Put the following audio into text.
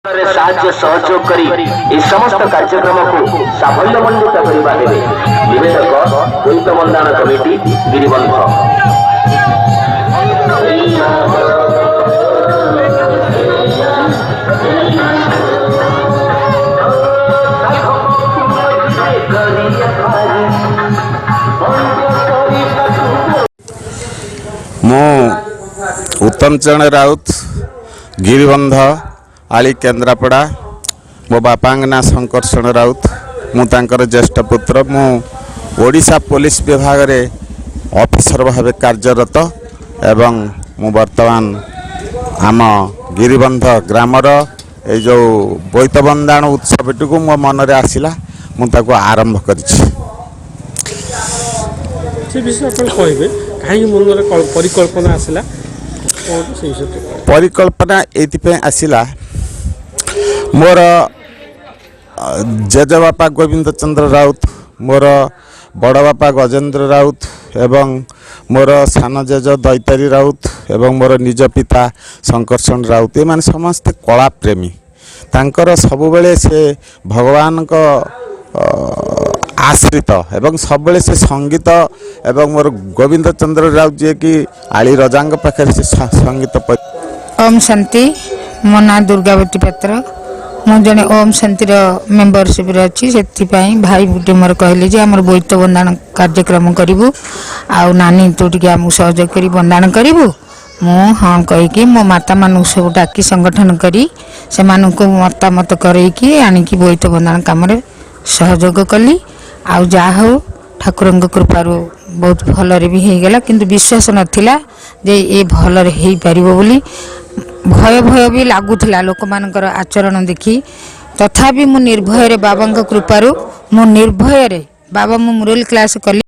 साहाय्य सहयोग करी ए समस्त कार्यक्रम को साफल्यमंडित करबा हेबे निवेदक बोईत बंदाण कमिटी गिरिबंध। मु उत्तम चरण राउत गिरिबंध आली केन्द्रापड़ा। मो बापांग ना शंकरषण राउत मुझर ज्येष्ठ पुत्र। मु ओडिशा पुलिस विभाग रे ऑफिसर भाव कार्यरत एवं मु वर्तमान आम गिरिबंध ग्रामर ए जो बोईत बंदाण उत्सवटी को मो मन रे आसिला मुझे आरंभ कर परिकल्पना आसला परिकल्पना ये आसला मोर जेज बापा गोविंद चंद्र राउत, मोर बड़ बापा गजेन्द्र राउत एवं मोर सान जेज दैतारी राउत एवं मोर निज पिता शंकरषण राउत ये समस्ते कला प्रेमी। तांकर सबुबले से भगवान को आश्रित एवं सब से संगीत एवं मोर गोविंद चंद्र राउत जी की आली रजांग पाखे से संगीत। ओम शांति। मो ना दुर्गावती पात्र। मु जने ओम शांतिर मेम्बरशिप अच्छी से भाई बुटे मोर कहले जे आमर बोईत बंदाण कार्यक्रम करूँ आउ नानी तू टे आमको सहयोग कर बंदाण करूँ। मु हाँ कहीकि मो माता मान सब डाकी संगठन करी से मतामत करके आणिकी बोईत बंदाण कम सहयोग कली। आउ जा हो ठाकुर कृपार बहुत भलरे भी हो गला, किंतु विश्वास नथिला जे ये भलरे हो पारिबो बोली। भय भय भी लगुला लोक मानकर आचरण देखी, तथापि मु निर्भय बाबा कृपारू मु निर्भय बाबा मु मिडल क्लास कली।